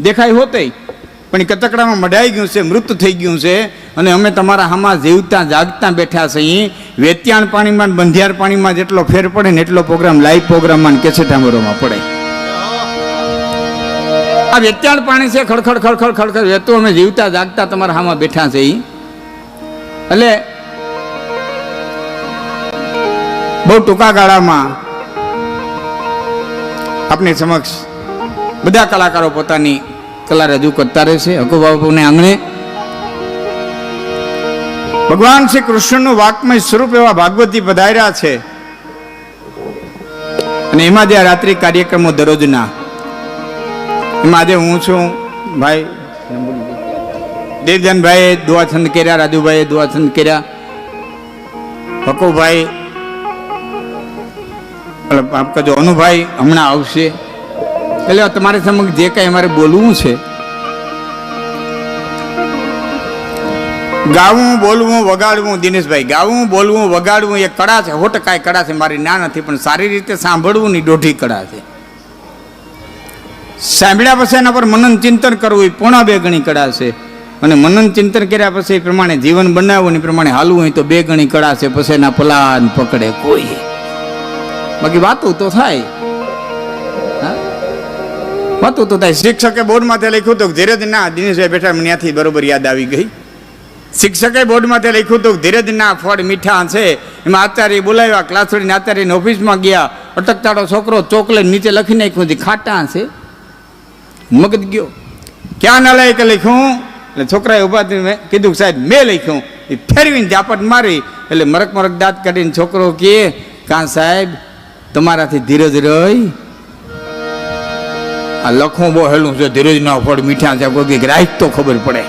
દેખાય હોતે, પણ કતકડામાં મઢાઈ ગયું છે, મૃત થઈ ગયું છે, અને અમે તમારા હામાં જીવતા જાગતા બેઠા છીએ. વેત્યાણ પાણીમાં બંધિયાર પાણીમાં જેટલો ફેર પડે ને એટલો પ્રોગ્રામ લાઈવ પ્રોગ્રામમાં કેસેટામરોમાં પડે. આ વેત્યાણ પાણી છે, ખડખડ ખડખડ ખડખડ વહેતું, અમે જીવતા જાગતા તમારા હામાં બેઠા છીએ. એટલે બહુ ટૂંકા ગાળામાં આપની સમક્ષ બધા કલાકારો પોતાની કલા રજૂ કરતા રહેશે. હકુ બાપુને આંગણે ભગવાન શ્રી કૃષ્ણનું વાક્મય સ્વરૂપ એવા ભાગવતી પધાર્યા છે. અને એમાં જે રાત્રિ કાર્યક્રમો દરરોજના, એમાં આજે હું છું, ભાઈ દેવજનભાઈએ દુઆછંદ કર્યા, રાજુભાઈએ દુઆછંદ કર્યા, હકુભાઈ આપ કહેજો અનુભાઈ હમણાં આવશે. એટલે તમારી સમક્ષ જે કાંઈ અમારે બોલવું છે, ગાવું, બોલવું, વગાડવું, દિનેશભાઈ ગાવું, બોલવું, વગાડવું એ કળા છે, 100% કળા છે. મારી ના નથી, પણ સારી રીતે સાંભળવું ની દોઢી કળા છે. સાંભળ્યા પછી એના પર મનન ચિંતન કરવું એ 2 ગણી કળા છે. અને મનન ચિંતન કર્યા પછી એ પ્રમાણે જીવન બનાવવું, એ પ્રમાણે હાલવું હોય તો 2 ગણી કળા છે. પછી એના પલાન પકડે કોઈ, બાકી વાતો તો થાય, વાતો તો થાય. શિક્ષકે બોર્ડ માથે લખ્યું હતું ધીરજ ના, દિનેશભાઈ બેઠા મને ત્યાંથી બરોબર યાદ આવી ગઈ. શિક્ષકે બોર્ડ માથે લખ્યું હતું ધીરજ ના ફળ મીઠા છે. એમાં આચાર્ય બોલાવ્યા, ક્લાસ છોડીને આચાર્યની ઓફિસમાં ગયા. અટકતાડો છોકરો ચોકલેટ નીચે લખી નાખ્યું હતી, ખાટા છે. મગજ ગયો, ક્યાં ના લઈ કે લખ્યું? એટલે છોકરાએ ઉભા થઈને કીધું સાહેબ મેં લખ્યું. એ ફેરવીને ઝાપટ મારી. એટલે મરક મરક દાંત કાઢીને છોકરો કહે, કાં સાહેબ તમારાથી ધીરજ રહી? આ લખવું બહુ હેલું છે, ધીરજ ના ફળ મીઠા છે, કોઈ રાઈટ તો ખબર પડે.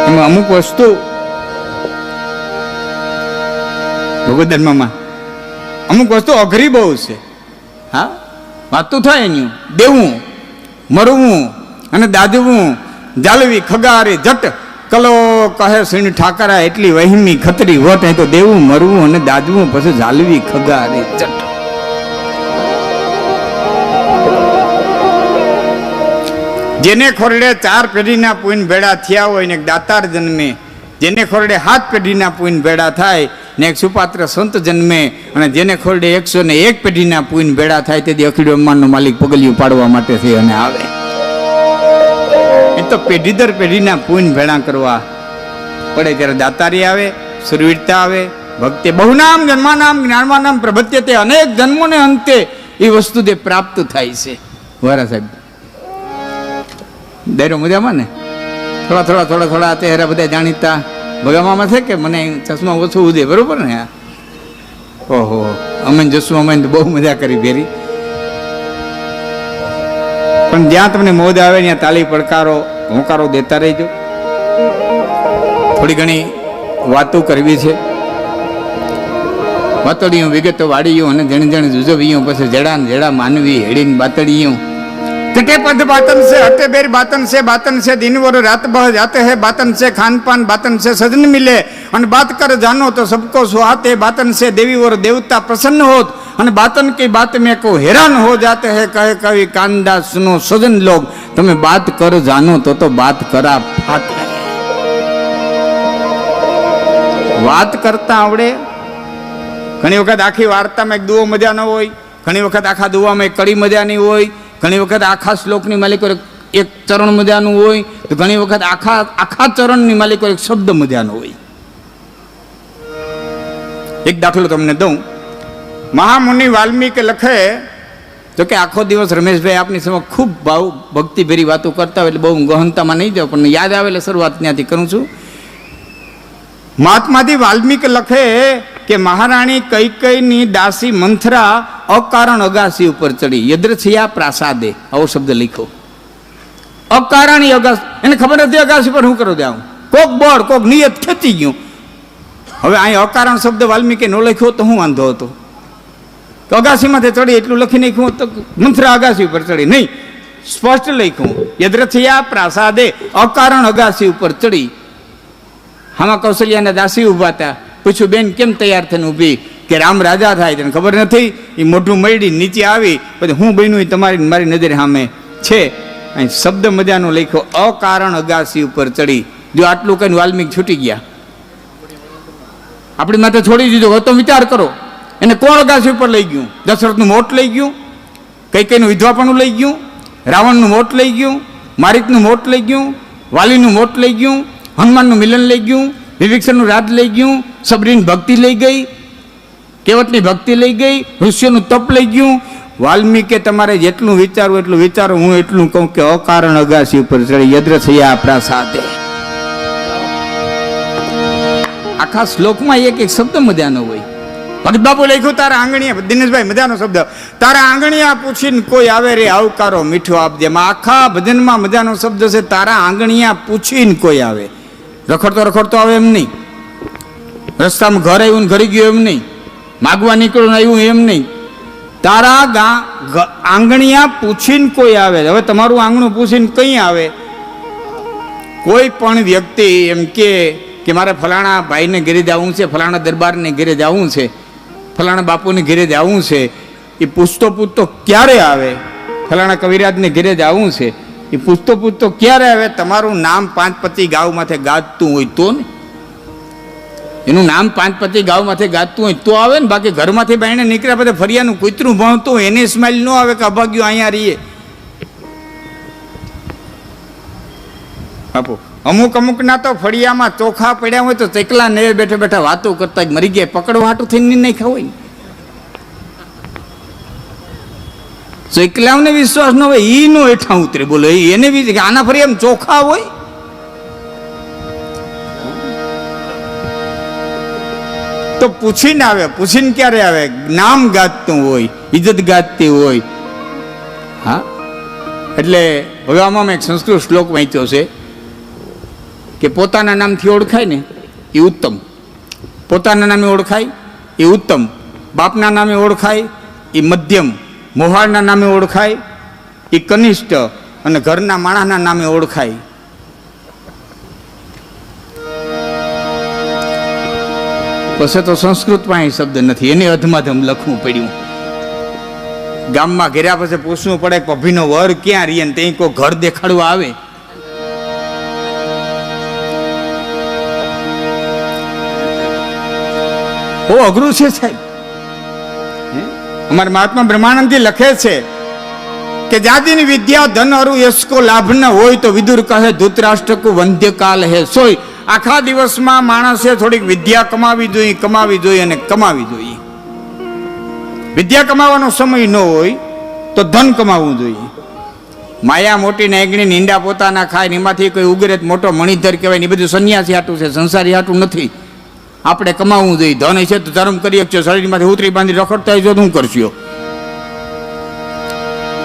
એમાં અમુક વસ્તુ ભગવદ્ધર્મમાં અમુક વસ્તુ અઘરી બહુ છે. હા, વાતું થાય એની દેવું, મરવું અને દાદવું, જાળવી ખગારે જટ કલો કહે સિંહ ઠાકરા એટલી વહીમી ખતરી વટ. એ તો દેવું, મરવું અને દાદવું, પછી જાળવી ખગારે જટ. જેને ખોરડે 4 પેઢીના પૂન ભેળા થયા હોય ને એક દાતાર જન્મે, જેને ખોરડે 7 પેઢીના પૂન ભેળા થાય ને એક સુપાત્ર સંત જન્મે, અને જેને ખોરડે 101 પેઢીના પૂન ભેળા થાય તેથી અખીડો બ્રહ્માંડનો માલિક પગલિયું પાડવા માટે થઈ અને આવે. એ તો પેઢી દર પેઢીના પૂન ભેળા કરવા પડે ત્યારે દાતારી આવે, સુરવીરતા આવે, ભક્તિ. બહુનામ જન્માનામ જ્ઞાનમાનામ પ્રભત્ય, તે અનેક જન્મોને અંતે એ વસ્તુ તે પ્રાપ્ત થાય છે. વારા સાહેબ દાયરો મજામાં ને? થોડા અત્યારે બધા જાણીતા ભગામાં છે કે મને ચશ્મા ઓછું ઉદે, બરોબર ને? ઓહો, અમે જશું, અમે બહુ મજા કરી ભેરી. પણ જ્યાં તમને મોજ આવે ત્યાં તાલી પડકારો હોંકારો દેતા રહેજો. થોડી ઘણી વાતો કરવી છે, વાતડીયું વિગતો વાડીયું અને જણ જણ જુજવ્યું, પછી જડા ને જડા માનવી હેડીને બાતડીયું. कटे पद बातन से हटे बेर बातन से दिन वर रात बह जाते हैं बातन से खान पान बातन से सजन मिले और बात कर जानो तो सबको सुहाते बातन से देवी और देवता प्रसन्न होत और बातन की बात में को हैरान हो जाते हैं कहे कवि कांदा सुनो सजन लोग तुम्हें बात कर जानो तो बात करा फात बात करता आवड़े. घणी वखत आखी वार्ता में एक दुओ मजा न होय, घणी वखत आखा दुआ में कड़ी मजा नहीं होय, घणी वखत आखा श्लोकनी मालिको एक चरण मजाનું હોય તો ઘણી વખત આખા ચરણની માલિકો એક શબ્દ મજાનો હોય. એક દાખલો તમને દઉં. મહામુનિ વાલ્મીકે લખે તો કે આખો દિવસ રમેશભાઈ આપની સમક્ષ ખૂબ ભાવ ભક્તિભરી વાતો કરતા હોય એટલે બહુ ગહનતામાં નહીં જાઉં, પણ યાદ આવે એટલે શરૂઆત ત્યાંથી કરું છું. મહાત્માજી વાલ્મીકે લખે કે મહારાણી કૈકેયીની દાસી મંથરા અકારણ અગાસી ઉપર ચડી યદ્રથિયા પ્રાસાદે, આવો શબ્દ લખ્યો. અકારણી અગાસી, એને ખબર નથી અગાસી પર શું કરો જાઉં, કોક બોર્ડ કોક નિયત ખેંચી ગયું. હવે અહીં અકારણ શબ્દ વાલ્મીકે નો લખ્યો તો હું વાંધો હતો? તો અગાસીમાંથી ચડી એટલું લખી નાખ્યું તો મંથરા અગાસી ઉપર ચડી નહીં, સ્પષ્ટ લખ્યું યદ્રથિયા પ્રાસાદે, અકારણ અગાસી ઉપર ચડી. આમાં કૌશલ્યાના દાસી ઉભા હતા. પૂછ્યું બેન કેમ તૈયાર થઈને ઊભી? કે રામ રાજા થાય તને ખબર નથી? એ મોઢું મળી નીચે આવી, પછી હું બન્યું તમારી મારી નજરે સામે છે. અહીં શબ્દ મજાનો લખ્યો, અકારણ અગાસી ઉપર ચડી. જો આટલું કઈ વાલ્મીક છૂટી ગયા, આપણી માથે છોડી દીધો. હવે તો વિચાર કરો, એને કોણ અગાસી ઉપર લઈ ગયું? દશરથનું મોટ લઈ ગયું, કૈકેયીનું વિધવાપણું લઈ ગયું, રાવણનું મોટ લઈ ગયું, મારીચનું મોટ લઈ ગયું, વાલીનું મોટ લઈ ગયું, હનુમાનનું મિલન લઈ ગયું, વિભીષણનું રાજ લઈ ગયું, સબરીની ભક્તિ લઈ ગઈ, કેવટની ભક્તિ લઈ ગઈ, ઋષિઓનું તપ લઈ ગયું. વાલ્મીકે તમારે જેટલું વિચારવું એટલું વિચારો. હું એટલું કહું કે અકારણ અગાસી ઉપર ચડી યદ્રથયા પ્રાસાદે. આખા શ્લોકમાં એક એક શબ્દ મજાનો હોય. ભગત બાપુ લખ્યું, તારા આંગણિયા, દિનેશભાઈ મજાનો શબ્દ, તારા આંગણિયા પૂછીને કોઈ આવે રે આવકારો મીઠો આપજે. આખા ભજનમાં મજાનો શબ્દ છે, તારા આંગણિયા પૂછીને કોઈ આવે. રખડતો રખડતો આવે એમ નહીં, રસ્તામાં ઘર આવ્યું ને ઘરી ગયું એમ નહીં, માગવા નીકળ્યું આવ્યું એમ નહીં. તારા આંગણિયા પૂછીને કોઈ આવે. હવે તમારું આંગણું પૂછીને કઈ આવે? કોઈ પણ વ્યક્તિ એમ કે મારે ફલાણા ભાઈને ઘરે જવું છે, ફલાણા દરબારને ઘરે જવું છે, ફલાણા બાપુને ઘરે જવું છે, એ પૂછતો ક્યારે આવે? ફલાણા કવિરાજને ઘરે જવું છે, એ પૂછતો ક્યારે આવે? તમારું નામ પાંચપતિ ગાવ માથે ગાજતું હોય તો ને, એનું નામ પાંચપતિ ગાવ માથે ગાજતું હોય તો આવે ને. બાકી ઘરમાંથી બાઈને નીકળ્યા પછી ફરિયાનું કૂતરું ભણતું એને સ્માઇલ ન આવે કે અભાગ્યું અહીંયા રહીએ. બાપુ અમુક ના તો ફળિયામાં ચોખા પડ્યા હોય તો ચકલા ને બેઠા બેઠા વાતો કરતા મરી ગયા, પકડવા હાટું થઈને નહીં ખાવ. ચકલાઓને વિશ્વાસ ન હોય, ઈ નો હેઠા ઉતરે. બોલો, એને બી આના ફળિયામાં ચોખા હોય? તો પૂછીને આવે. પૂછીને ક્યારે આવે? નામ ગાજતું હોય, ઇજ્જત ગાજતી હોય. હા, એટલે હવે આમાં મેં એક સંસ્કૃત શ્લોક વાંચ્યો છે કે પોતાના નામથી ઓળખાય ને એ ઉત્તમ, પોતાના નામે ઓળખાય એ ઉત્તમ, બાપના નામે ઓળખાય એ મધ્યમ, મોહાળના નામે ઓળખાય એ કનિષ્ઠ, અને ઘરના માણસના નામે ઓળખાય. પછી તો સંસ્કૃતમાં એ શબ્દ નથી, એને અધમાધમ લખવું પડ્યું. ગામમાં ઘેર્યા પછી પૂછવું પડે કે અભીનો વર ક્યાં રહીએ, ને ત્યાં કોઈ ઘર દેખાડવા આવે. બહુ અઘરું છે સાહેબ. અમારા મહાત્મા બ્રહ્માનંદજી લખે છે કે જાતિની વિદ્યા ધન અરુ યશકો લાભ ન હોય તો વિદુર કહે ધૃતરાષ્ટ્રકુ વંધ્યકાલ હે સોય. આખા દિવસમાં માણસે થોડીક વિદ્યા કમાવી જોઈએ અને કમાવી જોઈએ. વિદ્યા કમાવાનો સમય ન હોય તો ધન કમાવવું જોઈએ. માયા મોટી નાગણી નીંડા પોતાના ખાય ને એમાંથી કોઈ ઉગરે મોટો મણિધર કહેવાય ને, એ બધું સંન્યાસી હાટું છે, સંસારી હાટું નથી. આપણે કમાવવું જોઈએ. ધન છે તો ધર્મ કરી શકશો. શરીરમાંથી ઉતરી બાંધી રખડતા હોય તો શું કરશો?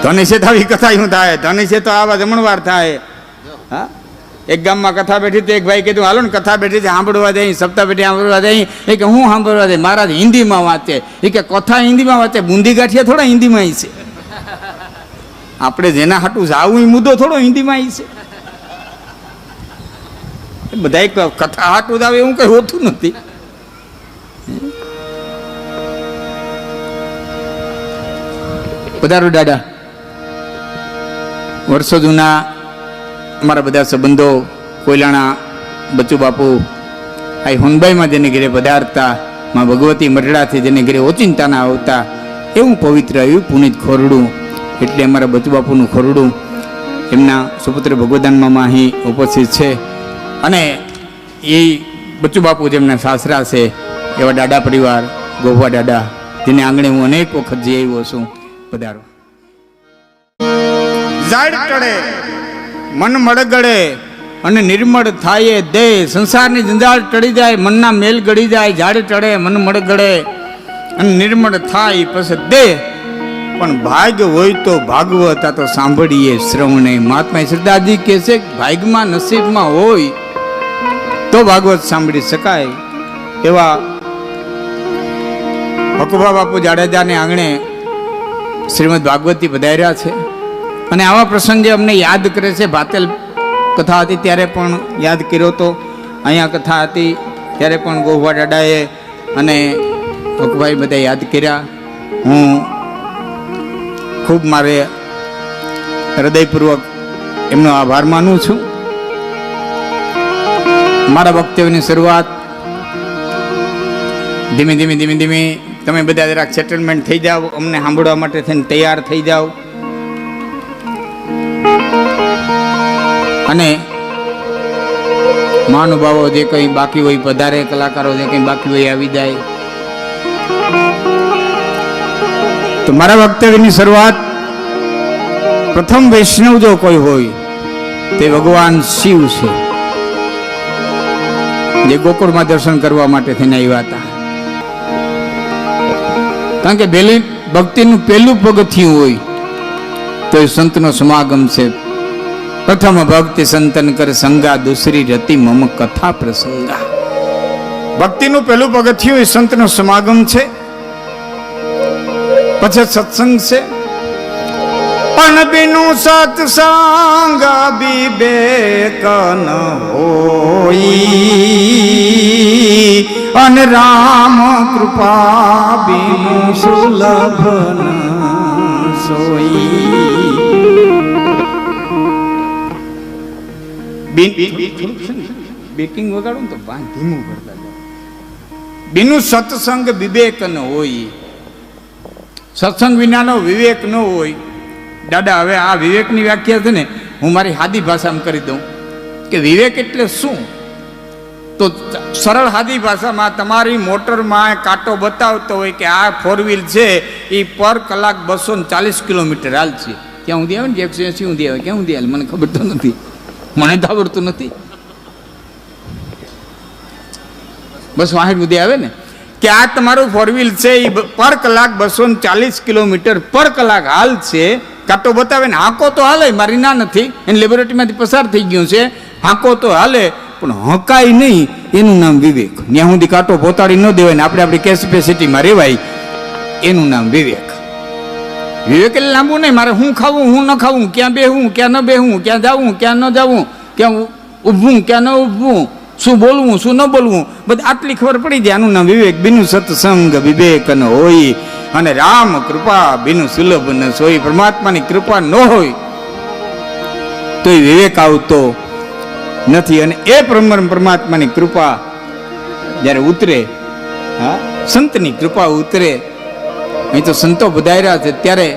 ધન છે તો આવી કથા શું થાય? ધન છે તો આવા જમણવાર થાય. હા, એક ગામમાં કથા બેઠી તો એક ભાઈ કીધું હાલો ને કથા બેઠી છે સાંભળવા જાય, સપ્તાહ પેઢી સાંભળવા જાય. એ કે હું સાંભળવા જાય? મહારાજ હિન્દીમાં વાંચે. એ કે કથા હિન્દીમાં વાંચે, બુંદી ગાંઠિયા થોડા હિન્દીમાં છે. આપણે જેના હાટું જાવું એ મુદ્દો થોડો હિન્દીમાં છે. બધા કથા હાટું જ આવે એવું કઈ હોતું નથી. પધારો દાદા. વર્ષો જૂના અમારા બધા સંબંધો કોયલાણા બચ્ચુ બાપુ આ હોનબાઈમાં જેને ઘરે પધારતા, માં ભગવતી મરડાથી જેને ઘરે ઓચિંતાના આવતા, એવું પવિત્ર એવું પુનિત ખોરડું. એટલે અમારા બચ્ચુ બાપુનું ખોરડું એમના સુપુત્ર ભગવદાનમાં અહીં ઉપસ્થિત છે. અને એ બચ્ચુ બાપુ જેમના સાસરા છે એવા દાદા પરિવાર ગોભા દાદા, જેને આંગણે હું અનેક વખત જઈ આવ્યો છું. પધારો. ઝાડ ટળે મન મળગડે અને નિર્મળ થાય દે. સંસારની જંજાળ ટળી જાય, મનના મેલ ગળી જાય. ઝાડ ટળે મન મળગડે અને નિર્મળ થાય પછી દે. પણ ભાગ્ય હોય તો ભાગવત આ તો સાંભળીએ શ્રવણે. મહાત્મા શ્રદ્ધાજી કહે છે ભાગ્યમાં નસીબમાં હોય તો ભાગવત સાંભળી શકાય. એવા ભકુભા બાપુ જાડેજાને આંગણે શ્રીમદ ભાગવતી પધાર્યા છે. અને આવા પ્રસંગે અમને યાદ કરે છે. ભાતેલ કથા હતી ત્યારે પણ યાદ કર્યો તો, અહીંયા કથા હતી ત્યારે પણ ગોભા દાદાએ અને ભકુભાઈ બધા યાદ કર્યા. હું ખૂબ મારે હૃદયપૂર્વક એમનો આભાર માનું છું. મારા વક્તવ્યની શરૂઆત ધીમે ધીમે ધીમે ધીમે તમે બધા જરાક સેટલમેન્ટ થઈ જાઓ, અમને સાંભળવા માટે થઈને તૈયાર થઈ જાઓ. અને મહાનુભાવો જે કંઈ બાકી હોય પધારે, કલાકારો જે કંઈ બાકી હોય આવી જાય. તો મારા વક્તવ્યની શરૂઆત પ્રથમ વૈષ્ણવ જો કોઈ હોય તે ભગવાન શિવ છે, જે ગોકુળમાં દર્શન કરવા માટે થઈને આવ્યા હતા. કારણ કે પહેલી ભક્તિનું પહેલું પગથિયું હોય તો એ સંતનો સમાગમ છે. પ્રથમ ભક્તિ સંતન કર સંગા, દૂસરી રતિ મમ કથા પ્રસંગા. ભક્તિનું પહેલું પગથિયું એ સંતનો સમાગમ છે, પછી સત્સંગ છે. પણ બિનું સત્સંગ વિવેક ન હોઈ, અને રામ કૃપા બિનું સુલભ ન સોઈ. બેકિંગ વગાડું તો ધીમું કરતા બિનું સત્સંગ વિવેક ન હોય. સત્સંગ વિનાનો વિવેક ન હોય. દાદા હવે આ વિવેકની વ્યાખ્યા છે ને હું મારી સાદી ભાષામાં કરી દઉં કે વિવેક એટલે શું. તો સરળ સાદી ભાષામાં તમારી મોટરમાં કાંટો બતાવતો હોય કે આ 4 વ્હીલ છે એ પર કલાક 240 કિલોમીટર હાલ છે. ક્યાં ઊંધી આવે ને 180 ઊંધી આવે, ક્યાં ઊંધી હાલે મને ખબર તો નથી, મને તો આવડતું નથી. 260 ઊંધી આવે ને કે આ તમારું 4 વ્હીલ છે એ પર કલાક 240 કિલોમીટર પર કલાક હાલ છે. કાંટો બતાવે ને હાંકો તો હાલે, મારી ના નથી, એની લેબોરેટરીમાંથી પસાર થઈ ગયું છે, હાંકો તો હાલે પણ હંકાય નહીં, એનું નામ વિવેક. ત્યાં સુધી કાંટો પોતાડી ન દેવાય ને આપણે આપણી કેપેસિટીમાં રહેવાય, એનું નામ વિવેક. વિવેક એટલે લાંબુ નહીં, મારે હું ખાવું હું ન ખાવું, ક્યાં બેહવું ક્યાં ન બેહવું, ક્યાં જવું ક્યાં ન જવું, ક્યાં ઊભવું ક્યાં ન ઊભવું, શું બોલવું શું ન બોલવું, બધું આટલી ખબર પડી જાય. આનું નામ વિવેક. બિનું સત્સંગ વિવેક ન હોય, અને રામ કૃપા બિનું સુલભ ન સોય. પરમાત્માની કૃપા ન હોય તો એ વિવેક આવતો નથી. અને એ પરમાત્માની કૃપા જ્યારે ઉતરે, હા સંતની કૃપા ઉતરે. અહીં તો સંતો પધાર્યા છે ત્યારે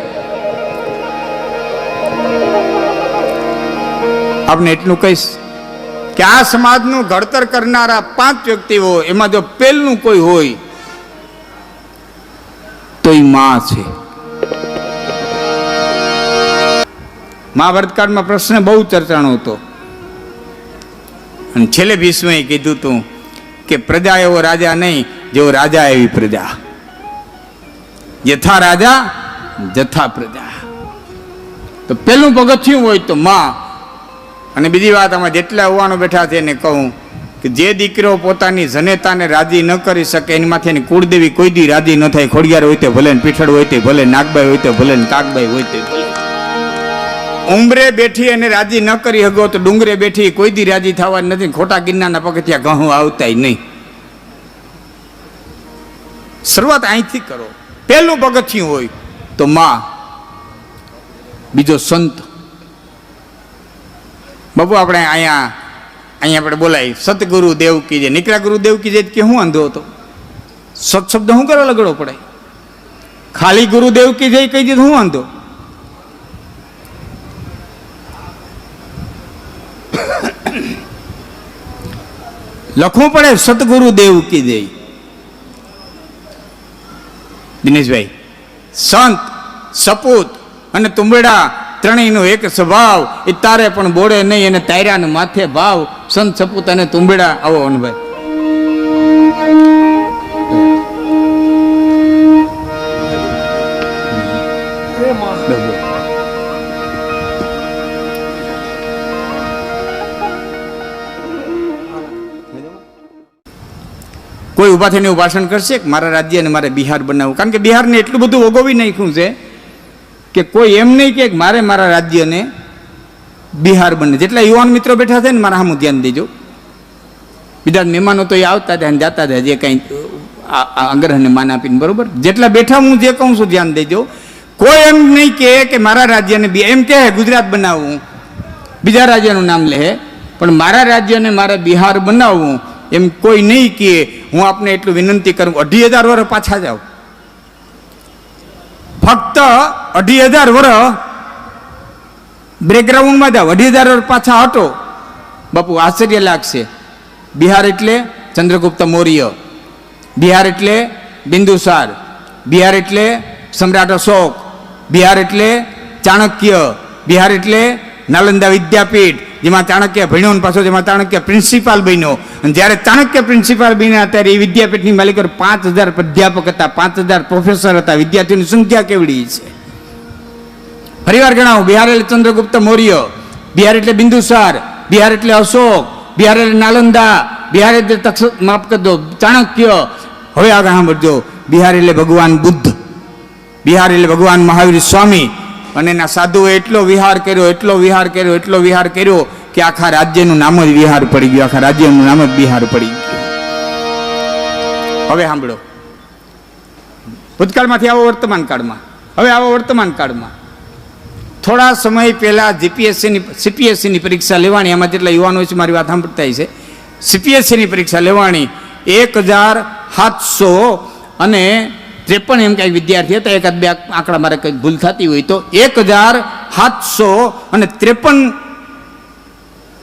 આપણે એટલું કહીશ કે આ સમાજનું ઘડતર કરનારા 5 વ્યક્તિઓ, એમાં જો પહેલું કોઈ હોય તો એ માં છે. મહાભારત કાળમાં પ્રશ્ન બહુ ચર્ચાનો હતો અને છેલ્લે ભીષ્મએ કીધું હતું કે પ્રજા એવો રાજા નહીં, જેવો રાજા એવી પ્રજા. યથા રાજા જથા પ્રજા. તો પહેલું પગથિયું હોય તો માં. અને બીજી વાત, આમાં જેટલા યુવાનો બેઠા છે એને કહું કે જે દીકરો પોતાની જનેતાને રાજી ન કરી શકે એની માથે એની કુળદેવી કોઈ દી રાજી ન થાય. ખોડિયાર હોય તે ભલે, પીઠળ હોય તે ભલે, નાગબાઈ હોય તે ભલે, કાગબાઈ હોય તે ભલે. ઉંબરે બેઠી અને રાજી ન કરી હગો તો ડુંગરે બેઠી કોઈ દી રાજી થવા નથી. ખોટા ગિરનારના પગથિયા ઘઉં આવતાય નહીં. શરૂઆત અહીંથી કરો. પહેલું પગથિયું હોય તો માં, બીજો સંત. બાપુ આપણે અહીંયા આપણે બોલાય સતગુરુ દેવ કી જય. નીકળ્યા ગુરુદેવ કી જય કે હું અંધો હતો? સત શબ્દ હું કરવા લગડો પડે? ખાલી ગુરુદેવ કી જય કહી દીધું હું અંધો? લખવું પડે સતગુરુ દેવ કી જય. દિનેશભાઈ, સંત, સપૂત અને તુંબડા ત્રણેયનો એક સ્વભાવ. એ તારે પણ બોડે નહીં, અને તાર્યાને માથે ભાવ. સંત, સપૂત અને તુંબડા. આવો અનભાઈ. કોઈ ઉભા થઈને એવું ભાષણ કરશે કે મારા રાજ્યને મારે બિહાર બનાવવું? કારણ કે બિહારને એટલું બધું ઓગોવી નાખ્યું છે કે કોઈ એમ નહીં કે મારે મારા રાજ્યને બિહાર બને. જેટલા યુવાન મિત્રો બેઠા છે ને મારા સામું ધ્યાન દેજો. બીજા મહેમાનો તો એ આવતા જાય જતા જાય, જે કંઈ આગ્રહને માન આપીને, બરોબર? જેટલા બેઠા હું જે કહું છું ધ્યાન દેજો. કોઈ એમ નહીં કહે કે મારા રાજ્યને એમ કહે ગુજરાત બનાવવું, બીજા રાજ્યનું નામ લે, પણ મારા રાજ્યને મારે બિહાર બનાવવું એમ કોઈ નહીં કહે. હું આપને એટલું વિનંતી કરું, 2,500 વર્ષ પાછા જાઓ, ફક્ત 2,500 વર્ષ બ્રેકગ્રાઉન્ડમાં જાઓ, 2,500 વર્ષ પાછા હટો, બાપુ આશ્ચર્ય લાગશે. બિહાર એટલે ચંદ્રગુપ્ત મૌર્ય, બિહાર એટલે બિંદુસાર, બિહાર એટલે સમ્રાટ અશોક, બિહાર એટલે ચાણક્ય, બિહાર એટલે નાલંદા વિદ્યાપીઠ, જેમાં ચાણક્ય ભણ્યો, પાછો જેમાં ચાણક્ય પ્રિન્સિપાલ બન્યો. અને જ્યારે ચાણક્ય પ્રિન્સિપાલ બન્યા ત્યારે એ વિદ્યાપીઠની માલિકો 5,000 અધ્યાપક હતા, 5,000 પ્રોફેસર હતા. વિદ્યાર્થીઓની સંખ્યા કેવડી છે? ફરીવાર ગણાવું, બિહાર એટલે ચંદ્રગુપ્ત મૌર્ય, બિહાર એટલે બિંદુસાર, બિહાર એટલે અશોક, બિહાર એટલે નાલંદા, બિહાર એટલે માફ કરી દો ચાણક્ય. હવે આગળ સાંભળજો, બિહાર એટલે ભગવાન બુદ્ધ, બિહાર એટલે ભગવાન મહાવીર સ્વામી. અને એના સાધુએ એટલો વિહાર કર્યો, એટલો વિહાર કર્યો, એટલો વિહાર કર્યો કે આખા રાજ્યનું નામ જ વિહાર પડી ગયું, આખા રાજ્યનું નામ જ બિહાર પડી ગયું. હવે સાંભળો, ભૂતકાળમાંથી આવો વર્તમાન કાળમાં. હવે આવો વર્તમાન કાળમાં થોડા સમય પહેલા સીપીએસસીની પરીક્ષા લેવાની, એમાં જેટલા યુવાનો છે મારી વાત સાંભળતા છે, સીપીએસસીની પરીક્ષા લેવાની 1,753 એમ કંઈક વિદ્યાર્થી હતા. એકાદ બે આંકડા મારે કંઈક ભૂલ થતી હોય તો 1,753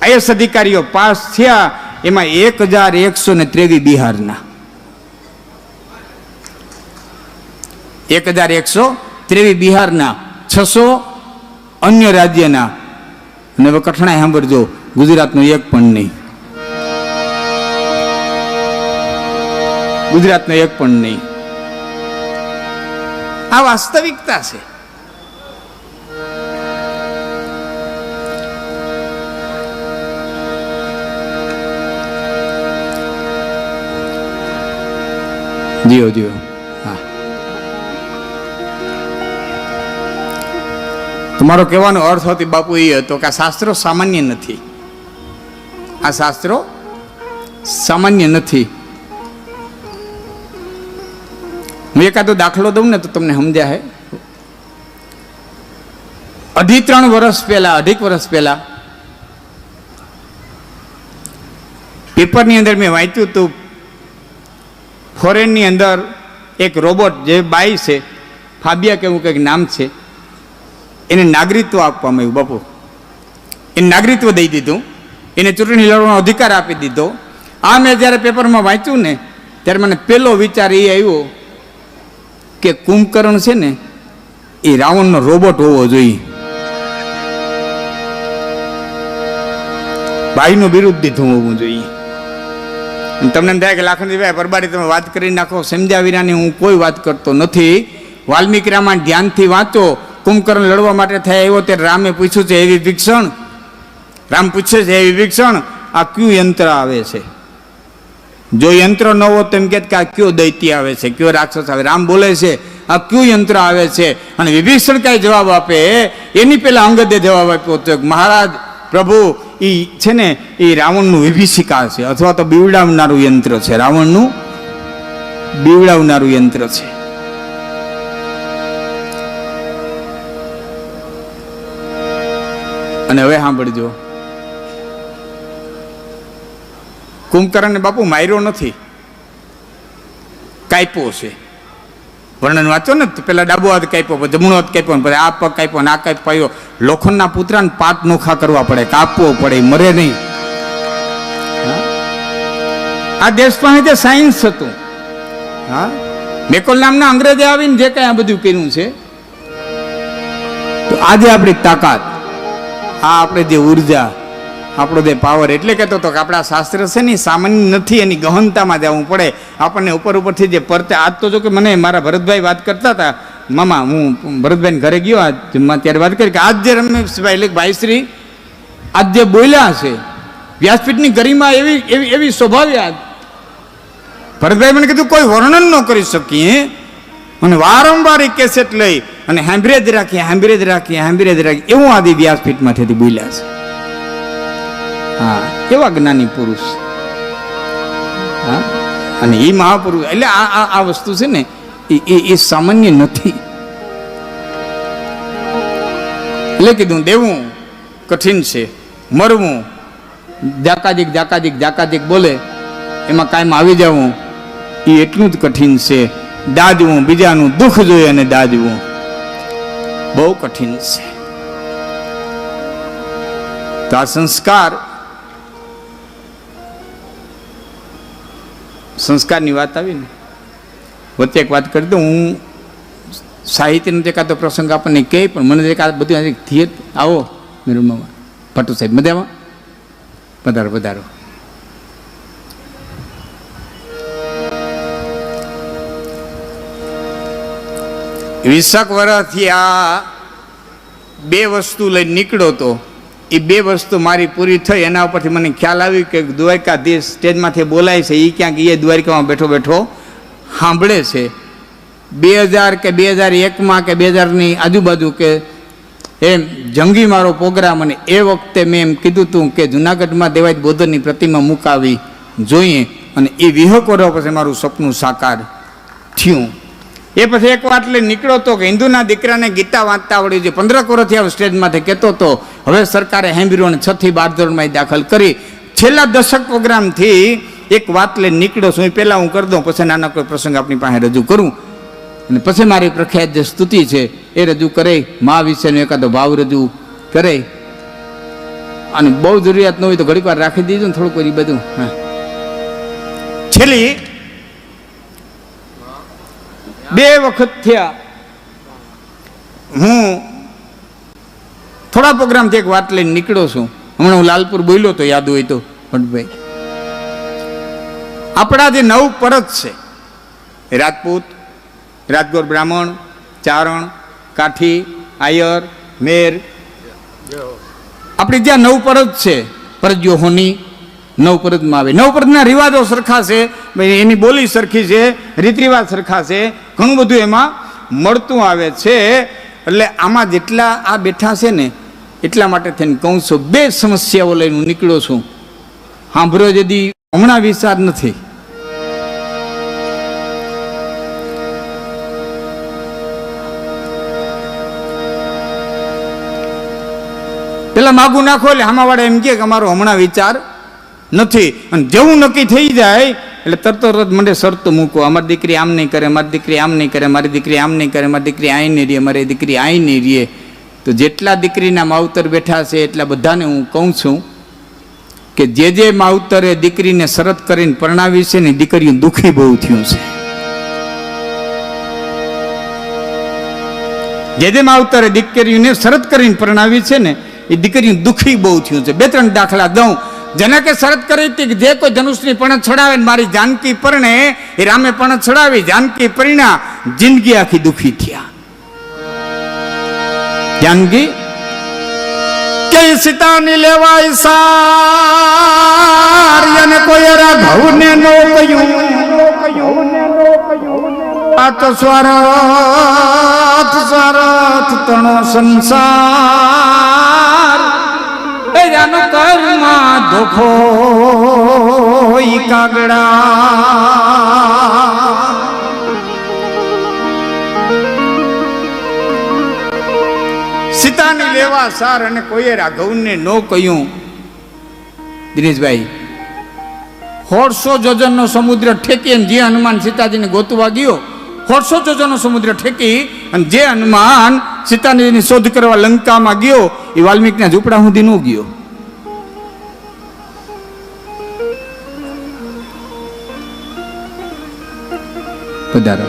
આઈએસ અધિકારીઓ પાસ થયા, એમાં 1,123 બિહારના, 1,123 બિહારના, 600 અન્ય રાજ્યના. અને હવે કઠણાઈ સાંભળજો, ગુજરાતનું એક પણ નહીં, ગુજરાતનો એક પણ નહીં. આ વાસ્તવિકતા છે. જીઓ જીઓ. હા, તમારો કહેવાનો અર્થ હતો બાપુ એ હતો કે આ શાસ્ત્રો સામાન્ય નથી, આ શાસ્ત્રો સામાન્ય નથી. હું એકાદો દાખલો દઉં ને તો તમને સમજ્યા હે. 2.5 વર્ષ પહેલા પેપરની અંદર મેં વાંચ્યું હતું, ફોરેનની અંદર એક રોબોટ જે બાઈ છે, ફાબિયા કેવું કંઈક નામ છે, એને નાગરિકત્વ આપવામાં આવ્યું. બાપુ એને નાગરિકત્વ દઈ દીધું, એને ચૂંટણી લડવાનો અધિકાર આપી દીધો. આ મેં જ્યારે પેપરમાં વાંચ્યું ને ત્યારે મને પહેલો વિચાર એ આવ્યો કે કુંભકર્ણ છે ને એ રાવણનો રોબોટ હોવો જોઈએ. ભાઈનું બિરુદ દીધું હોવું જોઈએ. તમને એમ થાય કે લાખનજીભાઈ પરબારી તમે વાત કરી નાખો, સમજ્યા વિનાની હું કોઈ વાત કરતો નથી. વાલ્મીકી રામાયણ ધ્યાનથી વાંચો. કુંભકર્ણ લડવા માટે થયા આવ્યો ત્યારે રામે પૂછ્યું છે, એવી વિભીષણ, રામ પૂછે છે, એવી વિભીષણ આ કયું યંત્ર આવે છે? જો યંત્ર ન હો તેમ કે આ કયો દૈત્ય આવે છે, કયો રાક્ષસ આવે? રામ બોલે છે આ કયું યંત્ર આવે છે? અને વિભીષણ કઈ જવાબ આપે એની પેલા અંગદે જવાબ આપ્યો હતો, મહારાજ પ્રભુ એ છે ને એ રાવણનું વિભીષિકા છે, અથવા તો બીવડાવનારું યંત્ર છે, રાવણનું બીવડાવનારું યંત્ર છે. અને હવે સાંભળજો, કુંભકર્ણને બાપુ માર્યો નથી, કાપ્યો છે. વર્ણન વાંચો ને તો પેલા ડાબો હાથ કાપ્યો, જમણો હાથ કાપ્યો, પછી આ પગ કાપ્યો, આ કાપ્યો. લોખંડના પુતરાને 5 નોખા કરવા પડે, કાપવો પડે, મરે નહીં. આ દેશ પાસે જે સાયન્સ હતું, હા, મેકોલ નામના અંગ્રેજે આવીને જે કઈ આ બધું કર્યું છે, તો આજે આપણી તાકાત, આ આપણે જે ઉર્જા, આપણો જે પાવર, એટલે કહેતો હતો કે આપણા શાસ્ત્ર છે ને સામાન્ય નથી, એની ગહનતામાં જવું પડે. આપણને ઉપરથી જે પરતે, આજ તો જો કે મને મારા ભરતભાઈ વાત કરતા હતા, મામા હું ભરતભાઈને ઘરે ગયો આજ ત્યારે વાત કરી કે આજ જે રમેશભાઈ એટલે ભાઈશ્રી આજ જે બોલ્યા છે વ્યાસપીઠની ગરિમા એવી એવી એવી સ્વભાવ્યા. ભરતભાઈ મને કીધું કોઈ વર્ણન ન કરી શકીએ, અને વારંવાર એ કેસેટ લઈ અને સાંભળે જ રાખીએ એવું આદિ વ્યાસપીઠમાંથી બોલ્યા છે. હા, એવા જ્ઞાની પુરુષ. હા, અને એ મહાપુરુષ એટલે આ વસ્તુ છે ને એ સામાન્ય નથી. એટલે કીધું દેવું કઠિન છે, મરવું જાકાજીક બોલે એમાં કાયમ આવી જવું એ એટલું જ કઠિન છે. દાજવું, બીજાનું દુઃખ જોઈ અને દાજવું બહુ કઠિન છે. તો આ સંસ્કારની વાત આવી ને, વચ્ચે એક વાત કરી દઉં. હું સાહિત્યનો એકાદો પ્રસંગ આપણને કહે, પણ મને એક બધું થિયેટ આવો નિર્મમાં ભટ્ટુ સાહેબ મજામાં પધારો પધારો. વીસક વર્ષથી આ બે વસ્તુ લઈને નીકળ્યો તો, એ બે વસ્તુ મારી પૂરી થઈ. એના ઉપરથી મને ખ્યાલ આવ્યું કે દ્વારકાધીશ સ્ટેજમાંથી બોલાય છે, એ ક્યાંક એ દ્વારકામાં બેઠો બેઠો સાંભળે છે. 2000 કે 2001 કે 2000ની આજુબાજુ કે એમ જંગી મારો પ્રોગ્રામ, અને એ વખતે મેં એમ કીધું હતું કે જુનાગઢમાં દેવાય બોધનની પ્રતિમા મુકાવી જોઈએ, અને એ 20 વર્ષ પછી મારું સપનું સાકાર થયું. એ પછી એક વાત લઈને નીકળ્યો હતો કે હિન્દુના દીકરાને ગીતા વાંચતા આવડ્યું છે. 15 વર્ષથી આ સ્ટેજમાંથી કહેતો હતો. હવે સરકારે હેમ્બીરો અને 6 થી 12 ધોરણમાં દાખલ કરી. છેલ્લા દશક પ્રોગ્રામથી એક વાત લઈને નીકળ્યો છું. એ પહેલાં હું કરી દઉં, પછી નાના કોઈ પ્રસંગ આપણી પાસે રજૂ કરું, અને પછી મારી પ્રખ્યાત જે સ્તુતિ છે એ રજૂ કરે, મા વિશેનો એકાદો ભાવ રજૂ કરે. અને બહુ જરૂરિયાત ન હોય તો ઘડીક વાર રાખી દીધું ને થોડુંક કરી બધું. હા, છેલ્લી 2 વખત થયા હું થોડા પ્રોગ્રામથી એક વાત લઈને નીકળ્યો છું. હમણાં હું લાલપુર બોલ્યો તો, યાદ હોય તો ભટ્ટભાઈ, આપણા જે 9 પરત છે, રાજપૂત, રાજગોર બ્રાહ્મણ, ચારણ, કાઠી, આયર, મેર, આપણી જ્યાં 9 પરત છે, પરજ્યો હોની 9 પરતમાં આવે. 9 પરતના રિવાજો સરખા છે, એની બોલી સરખી છે, રીત રિવાજ સરખા છે, ઘણું બધું એમાં મળતું આવે છે. એટલે આમાં જેટલા આ બેઠા છે ને, એટલા માટે થઈને કહું છું, 2 સમસ્યાઓ લઈને હું નીકળ્યો છું. સાંભળ્યો જદી હમણાં વિચાર નથી. પેલા માગું નાખો એટલે હામાવાળા એમ કે અમારો હમણાં વિચાર નથી. અને જેવું નક્કી થઈ જાય એટલે તરત મને શરતો મૂકો. અમારી દીકરી આમ નહીં કરે, મારી દીકરી આમ નહીં કરે, મારી દીકરી આમ નહીં કરે, મારી દીકરી અહીં નહીં રહે, મારી દીકરી અહીં નહીં રહે. તો જેટલા દીકરીના માવતર બેઠા છે એટલા બધાને હું કહું છું કે જે માવતરે દીકરીને શરત કરીને પરણાવી છે ને, દીકરીઓ દુઃખી બહુ થયું છે. જે માવતરે દીકરીઓને શરત કરીને પરણાવી છે ને, એ દીકરીઓ દુઃખી બહુ થયું છે. 2-3 દાખલા દઉં. જનકે શરત કરી હતી કે જે કોઈ ધનુષની પણત છોડાવે ને મારી જાનકી પરણે, એ રામે પણત છોડાવી, જાનકી પરિણા, જિંદગી આખી દુઃખી થયા. જાનકી કે સીતાની લેવાય સાર, અને કોઈ રાઘવને નો કહ્યું, આ તો સ્વાર્થ તણો સંસાર, એ જાનો કર્મમાં ધોખો ઈ કાગડા. સીતાની લેવા સાર અને કોઈએ રાઘવને નો કહ્યું. દિનેશભાઈ, 150 જોજનનો સમુદ્ર ઠેકી અને જે હનુમાન સીતાજીને ગોતવા ગયો, 150 જોજનનો સમુદ્ર ઠેકી અને જે હનુમાન સીતાજીની શોધ કરવા લંકામાં ગયો, એ વાલ્મીકના ઝૂંપડા સુધી ન ગયો. પધારો.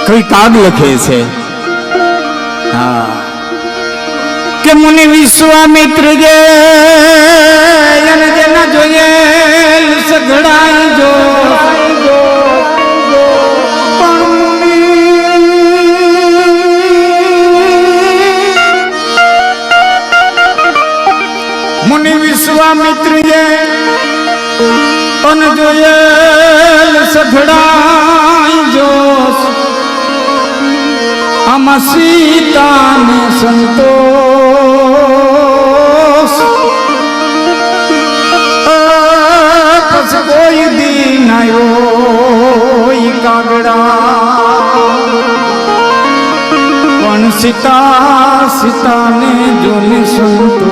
કઈ કાગ લખે છે, હા, કે મુનિ વિશ્વામિત્ર જે જેના જોઈએ સઘળાઈ જો, મુનિ વિશ્વામિત્ર જે પણ જોઈએ સઘળાઈ જો, આમાં સીતાને સંતોષ પછી કોઈ દિન આવ્યો ઈ કાગડા પણ સીતાને જોને સંતોષ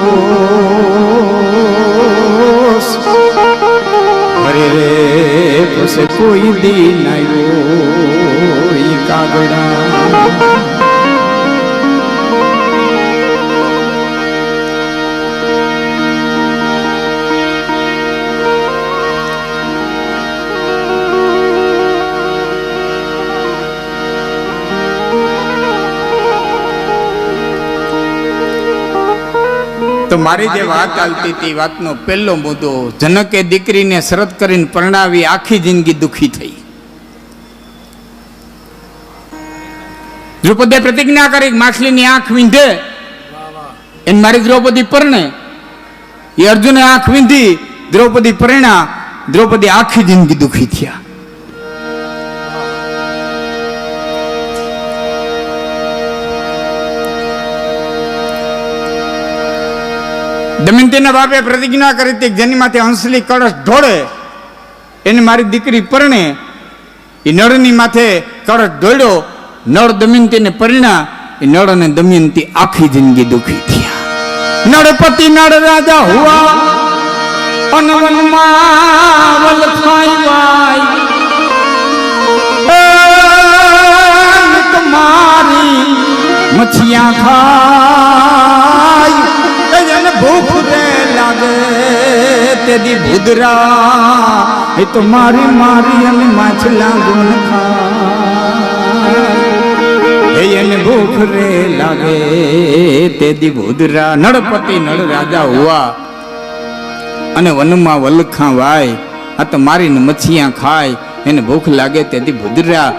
અરે રે પછી કોઈ દિન આવ્યો ઈ કાગડા. તો મારી જે વાત ચાલતી હતી, વાતનો પહેલો મુદ્દો, જનકે દીકરીને શરત કરીને પરણાવી, આખી જિંદગી દુખી થઈ. દ્રૌપદીએ પ્રતિજ્ઞા કરી માછલીની આંખ વીંધે એને મારી દ્રૌપદી પરણે. એ અર્જુને આંખ વીંધી, દ્રૌપદી પરણા, દ્રૌપદી આખી જિંદગી દુખી થયા. દમયંતીના બાપે પ્રતિજ્ઞા કરી હતી જેની માથે હંસલી કળશ ઢોળે એને મારી દીકરી પરણે. એ નળની માથે કળશ ઢોળ્યો, નળ દમયંતીને પરણા. એ નળ અને દમયંતી આખી જિંદગી દુખી થયા. નળપતિ નળ રાજા હુઆ અનવનમાં વલખાઈ વાય તમારી મછિયા ખાય ભૂખ રે લાગે તેદી ભૂદરા એ તો મારી મારી અને માછલા ગુણ ખાય એને ભૂખ રે લાગે તેદી ભૂદરા. નળપતિ નળ રાજા હુઆ અને વનમાં વલખા વાય આ તો મારીને મચ્છિયા ખાય એને ભૂખ લાગે તેદી ભૂદરા.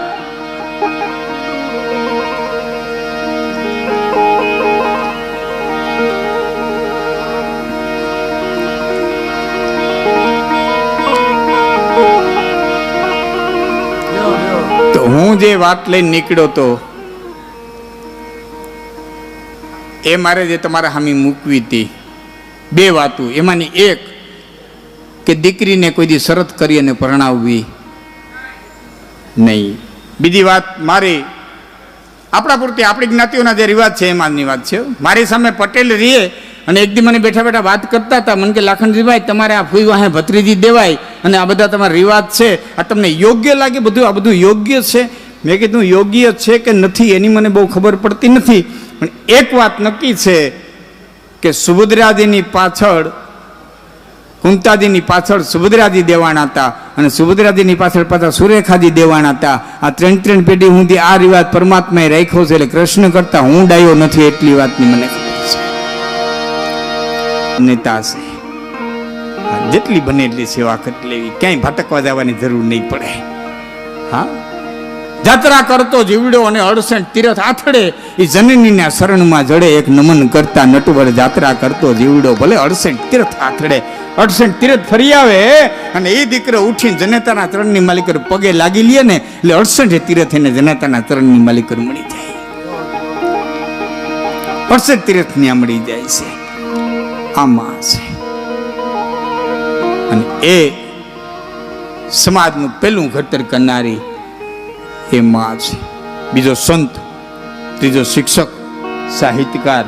હું જે વાત લઈને નીકળ્યો તો એ મારે જે તમારા સામે મૂકવી હતી, બે વાતો. એમાંની એક કે દીકરીને કોઈ દી શરત કરી અને પરણાવવી નહીં. બીજી વાત મારી આપણા પૂરતી આપણી જ્ઞાતિઓના જે રિવાજ છે એમાંની વાત છે. મારી સામે પટેલ રીએ અને એક દી મને બેઠા બેઠા વાત કરતા હતા. મને કે લાખણજીભાઈ તમારે આ ફૂઈ વાહે ભત્રીજી દેવાય અને આ બધા તમારા રિવાજ છે, આ તમને યોગ્ય લાગે બધું? આ બધું યોગ્ય છે? મેં કીધું યોગ્ય છે કે નથી એની મને બહુ ખબર પડતી નથી, પણ એક વાત નક્કી છે કે સુભદ્રાજીની પાછળ, કુંતાજીની પાછળ સુભદ્રાજી દેવાણા હતા અને સુભદ્રાજીની પાછળ પાછા સુરેખાજી દેવાણા હતા. આ ત્રણ ત્રણ પેઢી સુધી આ રિવાજ પરમાત્માએ રાખ્યો છે. એટલે કૃષ્ણ કરતા હું ડાયો નથી એટલી વાતની મને ખબર છે. નેતા છે, જેટલી બને એટલી સેવા કરી લેવી, ક્યાંય ભટકવા જવાની જરૂર નહીં પડે. હા, જાત્રા કરતો જીવડો અને 68 તીર્થ આથડે એ જનનીના શરણમાં જડે. એક નમન કરતા નટવર જાત્રા કરતો જીવડો ભલે 68 તીર્થ આથડે. 68 તીર્થ ફરી આવે અને એ દીકરો ઉઠીને જનેતાના ચરણની માલિકર પગે લાગી લે ને એટલે 68 તીર્થ એને જનેતાના ચરણની માલિકર મળી જાય. 68 તીર્થ ત્યાં મળી જાય છે. આમાં છે અને એ સમાજનું પહેલું ઘડતર કરનારી એ માં છે. બીજો સંત, ત્રીજો શિક્ષક, સાહિત્યકાર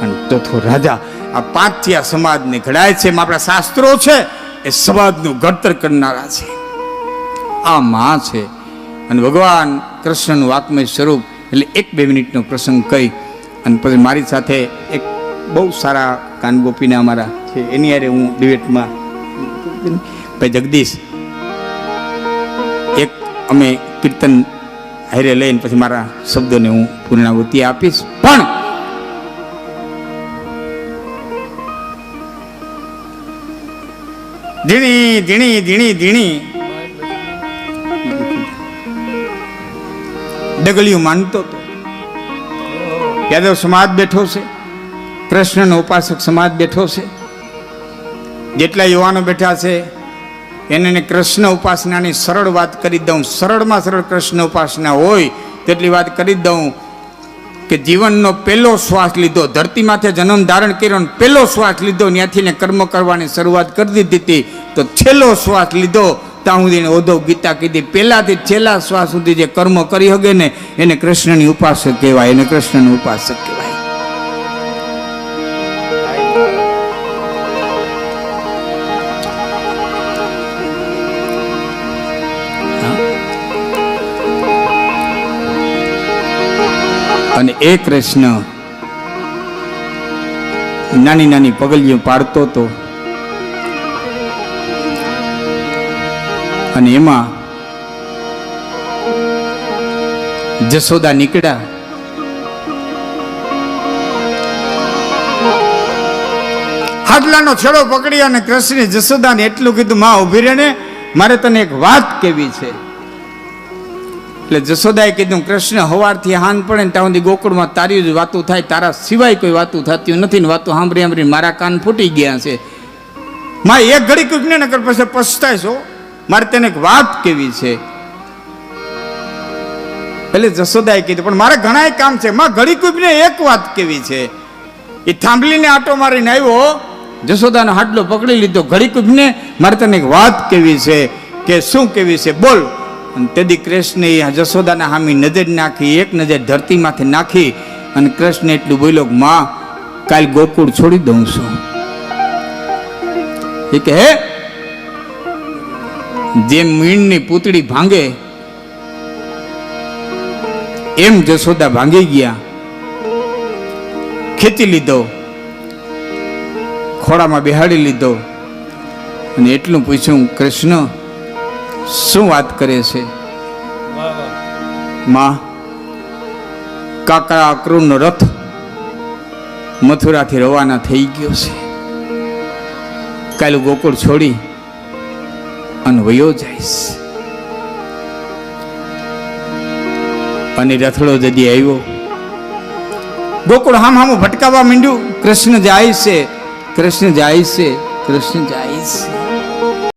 અને ચોથો રાજા. આ પાંચથી આ સમાજને ઘડાય છે. આપણા શાસ્ત્રો છે એ સમાજનું ઘડતર કરનારા છે. આ માં છે. અને ભગવાન કૃષ્ણનું આત્મય સ્વરૂપ. એટલે 1-2 મિનિટનો પ્રસંગ કહી અને પછી મારી સાથે એક બહુ સારા કાનગોપીને અમારા છે એની યારે હું ડિબેટમાં ભાઈ જગદીશ એક અમે કીર્તન હારે લઈને પછી મારા શબ્દોને હું પૂર્ણાહુતિ આપીશ. પણ ઝીણી ઝીણી ઝીણી ઝીણી ડગલિયું માનતો હતો. યાદવ સમાજ બેઠો છે, કૃષ્ણનો ઉપાસક સમાજ બેઠો છે, જેટલા યુવાનો બેઠા છે એને કૃષ્ણ ઉપાસનાની સરળ વાત કરી દઉં. સરળમાં સરળ કૃષ્ણ ઉપાસના હોય તેટલી વાત કરી દઉં. કે જીવનનો પહેલો શ્વાસ લીધો, ધરતી માથે જન્મ ધારણ કર્યો, પહેલો શ્વાસ લીધો, ત્યાંથી ને કર્મ કરવાની શરૂઆત કરી દીધી હતી. તો છેલ્લો શ્વાસ લીધો ત્યાં સુધી ઓધો ગીતા કીધી, પહેલાથી છેલ્લા શ્વાસ સુધી જે કર્મ કરી શકે ને એને કૃષ્ણની ઉપાસક કહેવાય, એને કૃષ્ણનું ઉપાસક કહેવાય. અને એ કૃષ્ણ નાની નાની પગલીઓ પાડતો હતો, અને એમાં જશોદા નીકળ્યા. હાડલાનો છેડો પકડી અને કૃષ્ણે જશોદાને એટલું કીધું, માં ઉભી રહે ને, મારે તને એક વાત કેવી છે. એટલે જશોદાએ કીધું, કૃષ્ણ હવારથી હાન પડે ને ત્યાં સુધી ગોકુળમાં તારી જ વાતું થાય, તારા સિવાય કોઈ વાતું થતી નથી ને વાતું સાંભળી સાંભળી મારા કાન ફૂટી ગયા છે. માં એક ઘડી કૂપને નકર પછી પછતાય છો, મારે તેને એક વાત કેવી છે. એટલે જશોદાએ કીધું, પણ મારે ઘણા કામ છે માં, ઘડી કૂપને એક વાત કેવી છે. એ થાંભલીને આટો મારીને આવ્યો, જશોદાનો હાડલો પકડી લીધો, ઘડી કૂપને મારે તને એક વાત કેવી છે. કે શું કેવી છે બોલ. અને તેથી કૃષ્ણે જશોદાના સામે નજર નાખી, એક નજર ધરતીમાંથી નાખી, અને કૃષ્ણ એટલું બોલ્યો, માં કાલ ગોકુળ છોડી દઉં છું. એ કે હે, જેમ મીણની પૂતળી ભાંગે એમ જશોદા ભાંગી ગયા. ખેંચી લીધો, ખોળામાં બેહાડી લીધો, અને એટલું પૂછ્યું, કૃષ્ણ શું વાત કરે છે. માં કાકા અક્રૂરનો રથ મથુરાથી રવાના થઈ ગયો છે, કાલે ગોકુળ છોડી અને વયો જઈશ. અને રથડો જદી આવ્યો, ગોકુળ હામ હામું ભટકાવા માંડ્યું, કૃષ્ણ જાય છે, કૃષ્ણ જાય છે, કૃષ્ણ જાય છે.